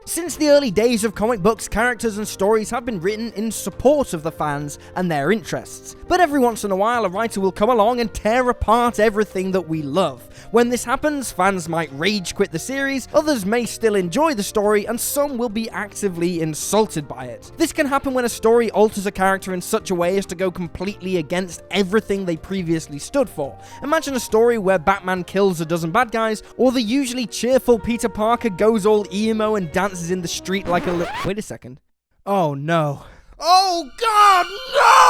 Since the early days of comic books, characters and stories have been written in support of the fans and their interests. But every once in a while, a writer will come along and tear apart everything that we love. When this happens, fans might rage quit the series, others may still enjoy the story, and some will be actively insulted by it. This can happen when a story alters a character in such a way as to go completely against everything they previously stood for. Imagine a story where Batman kills a dozen bad guys, or the usually cheerful Peter Parker goes all emo and dances in the street like a Wait a second. Oh no. Oh god,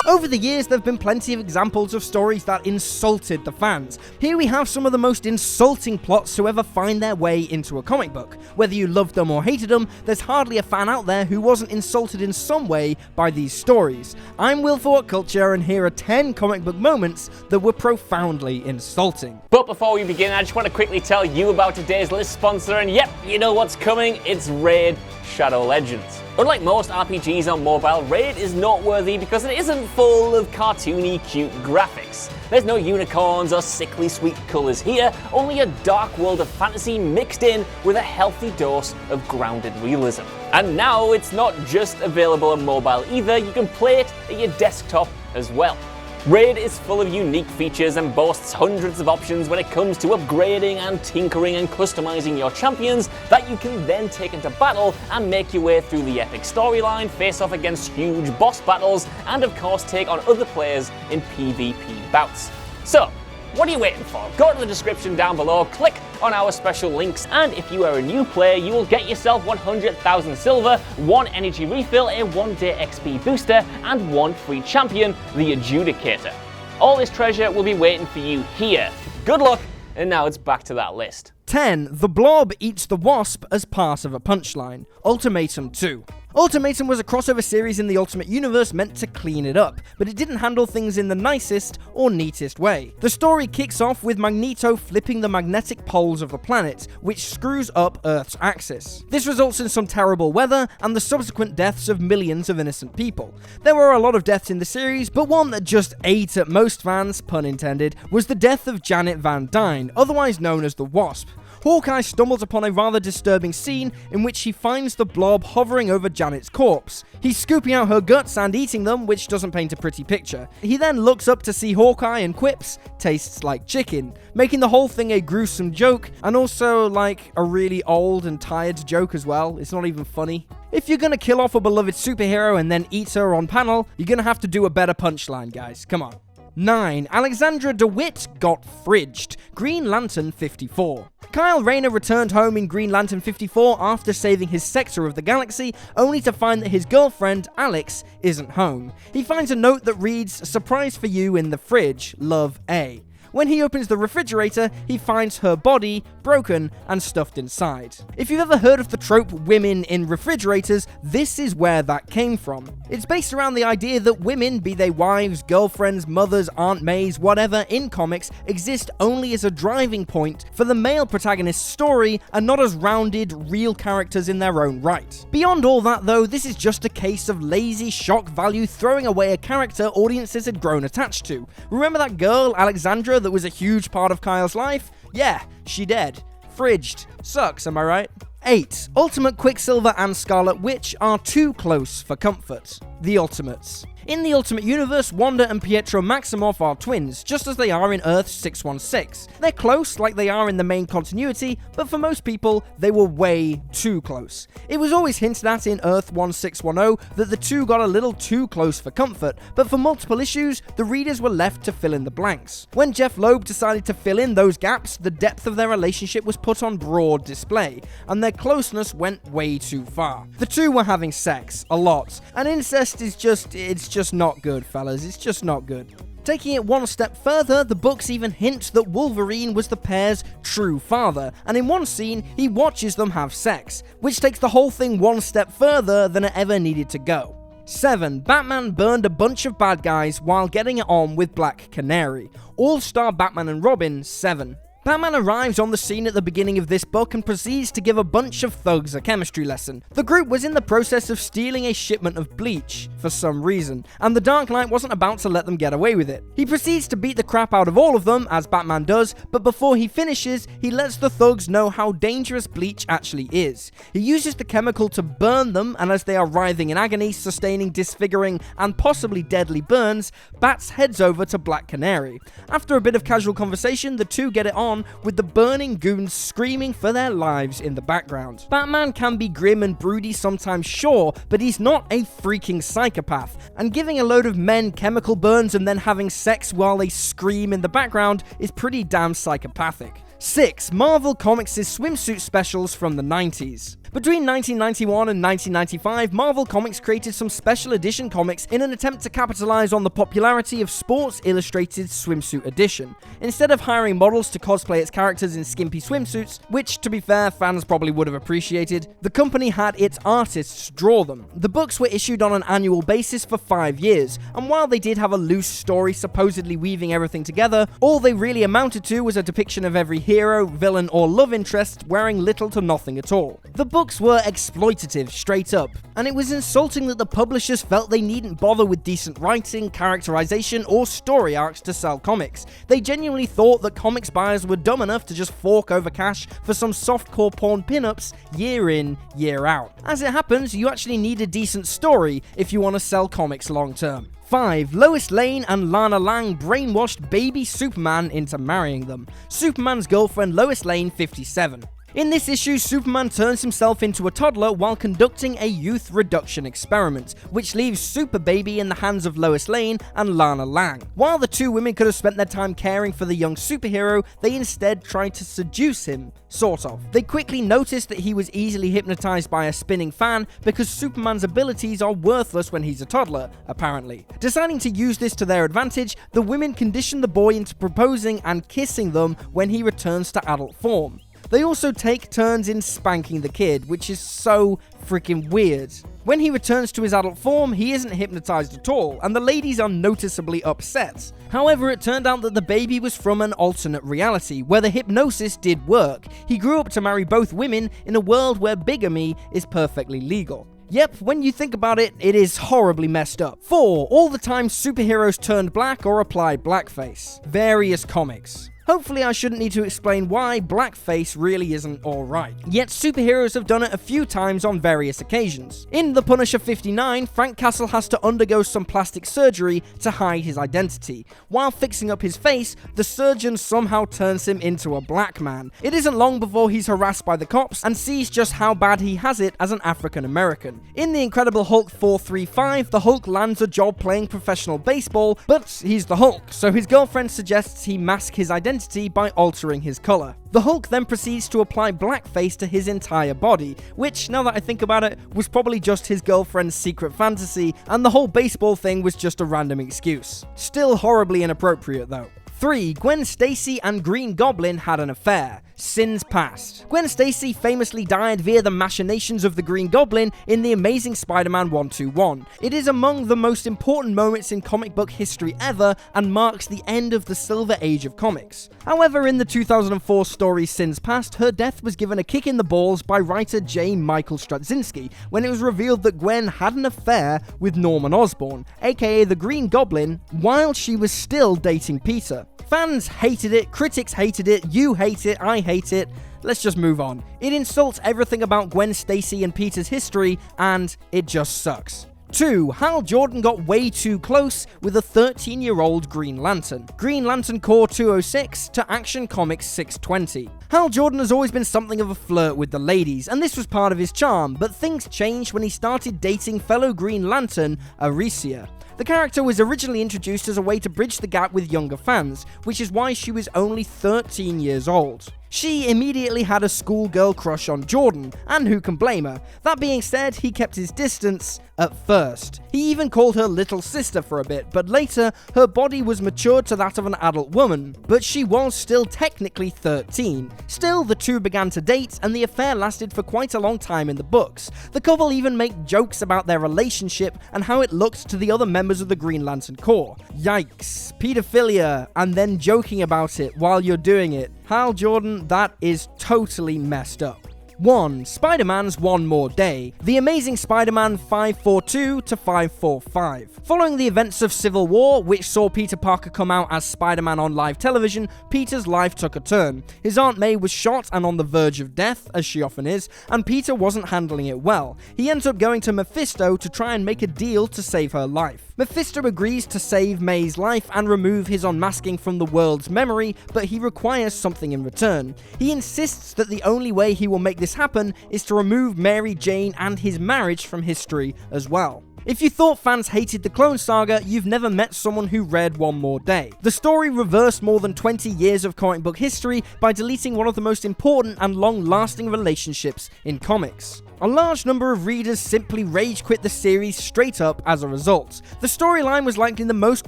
no! Over the years, there have been plenty of examples of stories that insulted the fans. Here we have some of the most insulting plots to ever find their way into a comic book. Whether you loved them or hated them, there's hardly a fan out there who wasn't insulted in some way by these stories. I'm Will for What Culture, and here are 10 comic book moments that were profoundly insulting. But before we begin, I just want to quickly tell you about today's list sponsor, and yep, you know what's coming, it's Raid Shadow Legends. Unlike most RPGs on mobile, Raid is noteworthy because it isn't full of cartoony, cute graphics. There's no unicorns or sickly sweet colours here, only a dark world of fantasy mixed in with a healthy dose of grounded realism. And now it's not just available on mobile either, you can play it at your desktop as well. Raid is full of unique features and boasts hundreds of options when it comes to upgrading and tinkering and customizing your champions that you can then take into battle and make your way through the epic storyline, face off against huge boss battles, and of course take on other players in PvP bouts. So, what are you waiting for? Go to the description down below, click on our special links, and if you are a new player, you will get yourself 100,000 silver, 1 energy refill, a 1-day XP booster, and 1 free champion, the Adjudicator. All this treasure will be waiting for you here. Good luck, and now it's back to that list. 10. The Blob eats the Wasp as part of a punchline. Ultimatum 2. Ultimatum was a crossover series in the Ultimate Universe meant to clean it up, but it didn't handle things in the nicest or neatest way. The story kicks off with Magneto flipping the magnetic poles of the planet, which screws up Earth's axis. This results in some terrible weather and the subsequent deaths of millions of innocent people. There were a lot of deaths in the series, but one that just ate at most fans, pun intended, was the death of Janet Van Dyne, otherwise known as the Wasp. Hawkeye stumbles upon a rather disturbing scene in which he finds the Blob hovering over Janet's corpse. He's scooping out her guts and eating them, which doesn't paint a pretty picture. He then looks up to see Hawkeye and quips, "Tastes like chicken," making the whole thing a gruesome joke, and also like a really old and tired joke as well. It's not even funny. If you're gonna kill off a beloved superhero and then eat her on panel, you're gonna have to do a better punchline, guys. Come on. 9. Alexandra DeWitt got fridged. Green Lantern 54. Kyle Rayner returned home in Green Lantern 54 after saving his sector of the galaxy, only to find that his girlfriend, Alex, isn't home. He finds a note that reads, "Surprise for you in the fridge, love A." When he opens the refrigerator, he finds her body broken and stuffed inside. If you've ever heard of the trope women in refrigerators, this is where that came from. It's based around the idea that women, be they wives, girlfriends, mothers, Aunt Mays, whatever, in comics, exist only as a driving point for the male protagonist's story and not as rounded, real characters in their own right. Beyond all that though, this is just a case of lazy shock value throwing away a character audiences had grown attached to. Remember that girl, Alexandra, that was a huge part of Kyle's life? Yeah, she dead. Fridged. Sucks, am I right? 8. Ultimate Quicksilver and Scarlet Witch are too close for comfort. The Ultimates. In the Ultimate Universe, Wanda and Pietro Maximoff are twins, just as they are in Earth 616. They're close, like they are in the main continuity, but for most people, they were way too close. It was always hinted at in Earth 1610 that the two got a little too close for comfort, but for multiple issues, the readers were left to fill in the blanks. When Jeff Loeb decided to fill in those gaps, the depth of their relationship was put on broad display, and their closeness went way too far. The two were having sex, a lot, and incest is it's just not good, fellas. It's just not good. Taking it one step further, the books even hint that Wolverine was the pair's true father, and in one scene, he watches them have sex, which takes the whole thing one step further than it ever needed to go. 7. Batman burned a bunch of bad guys while getting it on with Black Canary. All-Star Batman and Robin 7. Batman arrives on the scene at the beginning of this book and proceeds to give a bunch of thugs a chemistry lesson. The group was in the process of stealing a shipment of bleach, for some reason, and the Dark Knight wasn't about to let them get away with it. He proceeds to beat the crap out of all of them, as Batman does, but before he finishes, he lets the thugs know how dangerous bleach actually is. He uses the chemical to burn them, and as they are writhing in agony, sustaining disfiguring and possibly deadly burns, Bats heads over to Black Canary. After a bit of casual conversation, the two get it on, with the burning goons screaming for their lives in the background. Batman can be grim and broody sometimes, sure, but he's not a freaking psychopath, and giving a load of men chemical burns and then having sex while they scream in the background is pretty damn psychopathic. 6. Marvel Comics' swimsuit specials from the 90s. Between 1991 and 1995, Marvel Comics created some special edition comics in an attempt to capitalize on the popularity of Sports Illustrated Swimsuit Edition. Instead of hiring models to cosplay its characters in skimpy swimsuits, which, to be fair, fans probably would have appreciated, the company had its artists draw them. The books were issued on an annual basis for 5 years, and while they did have a loose story supposedly weaving everything together, all they really amounted to was a depiction of every hero, villain, or love interest wearing little to nothing at all. The books were exploitative, straight up, and it was insulting that the publishers felt they needn't bother with decent writing, characterization, or story arcs to sell comics. They genuinely thought that comics buyers were dumb enough to just fork over cash for some softcore porn pinups year in, year out. As it happens, you actually need a decent story if you want to sell comics long term. 5. Lois Lane and Lana Lang brainwashed baby Superman into marrying them. Superman's girlfriend Lois Lane, 57. In this issue, Superman turns himself into a toddler while conducting a youth reduction experiment, which leaves Super Baby in the hands of Lois Lane and Lana Lang. While the two women could have spent their time caring for the young superhero, they instead tried to seduce him, sort of. They quickly noticed that he was easily hypnotized by a spinning fan because Superman's abilities are worthless when he's a toddler, apparently. Deciding to use this to their advantage, the women condition the boy into proposing and kissing them when he returns to adult form. They also take turns in spanking the kid, which is so freaking weird. When he returns to his adult form, he isn't hypnotized at all, and the ladies are noticeably upset. However, it turned out that the baby was from an alternate reality, where the hypnosis did work. He grew up to marry both women in a world where bigamy is perfectly legal. Yep, when you think about it, it is horribly messed up. 4. All the time superheroes turned black or applied blackface. Various comics. Hopefully I shouldn't need to explain why blackface really isn't alright. Yet superheroes have done it a few times on various occasions. In The Punisher 59, Frank Castle has to undergo some plastic surgery to hide his identity. While fixing up his face, the surgeon somehow turns him into a black man. It isn't long before he's harassed by the cops and sees just how bad he has it as an African American. In The Incredible Hulk 435, the Hulk lands a job playing professional baseball, but he's the Hulk, so his girlfriend suggests he mask his identity by altering his color. The Hulk then proceeds to apply blackface to his entire body, which, now that I think about it, was probably just his girlfriend's secret fantasy, and the whole baseball thing was just a random excuse. Still horribly inappropriate though. 3. Gwen Stacy and Green Goblin had an affair. Sins past. Gwen Stacy famously died via the machinations of the Green Goblin in The Amazing Spider-Man 121. It is among the most important moments in comic book history ever and marks the end of the Silver Age of comics. However, in the 2004 story Sins Past, her death was given a kick in the balls by writer J. Michael Straczynski when it was revealed that Gwen had an affair with Norman Osborn, aka the Green Goblin, while she was still dating Peter. Fans hated it, critics hated it, you hate it, I hate it. Let's just move on. It insults everything about Gwen Stacy and Peter's history, and it just sucks. 2. Hal Jordan got way too close with a 13-year-old Green Lantern. Green Lantern Corps 206 to Action Comics 620. Hal Jordan has always been something of a flirt with the ladies, and this was part of his charm, but things changed when he started dating fellow Green Lantern, Aricia. The character was originally introduced as a way to bridge the gap with younger fans, which is why she was only 13 years old. She immediately had a schoolgirl crush on Jordan, and who can blame her? That being said, he kept his distance at first. He even called her little sister for a bit, but later, her body was matured to that of an adult woman, but she was still technically 13. Still, the two began to date, and the affair lasted for quite a long time in the books. The couple even make jokes about their relationship and how it looked to the other members of the Green Lantern Corps. Yikes, pedophilia, and then joking about it while you're doing it. Hal Jordan, that is totally messed up. 1. Spider-Man's One More Day, The Amazing Spider-Man 542 to 545. Following the events of Civil War, which saw Peter Parker come out as Spider-Man on live television, Peter's life took a turn. His Aunt May was shot and on the verge of death, as she often is, and Peter wasn't handling it well. He ends up going to Mephisto to try and make a deal to save her life. Mephisto agrees to save May's life and remove his unmasking from the world's memory, but he requires something in return. He insists that the only way he will make this happen is to remove Mary Jane and his marriage from history as well. If you thought fans hated the Clone Saga, you've never met someone who read One More Day. The story reversed more than 20 years of comic book history by deleting one of the most important and long-lasting relationships in comics. A large number of readers simply rage quit the series straight up as a result. The storyline was likely the most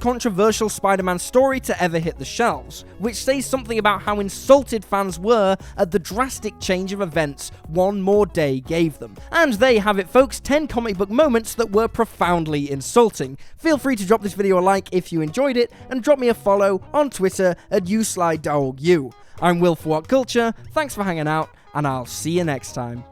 controversial Spider-Man story to ever hit the shelves, which says something about how insulted fans were at the drastic change of events One More Day gave them. And there you have it, folks, 10 comic book moments that were profoundly insulting. Feel free to drop this video a like if you enjoyed it, and drop me a follow on Twitter at YouSlyDogU. I'm Will for What Culture, thanks for hanging out, and I'll see you next time.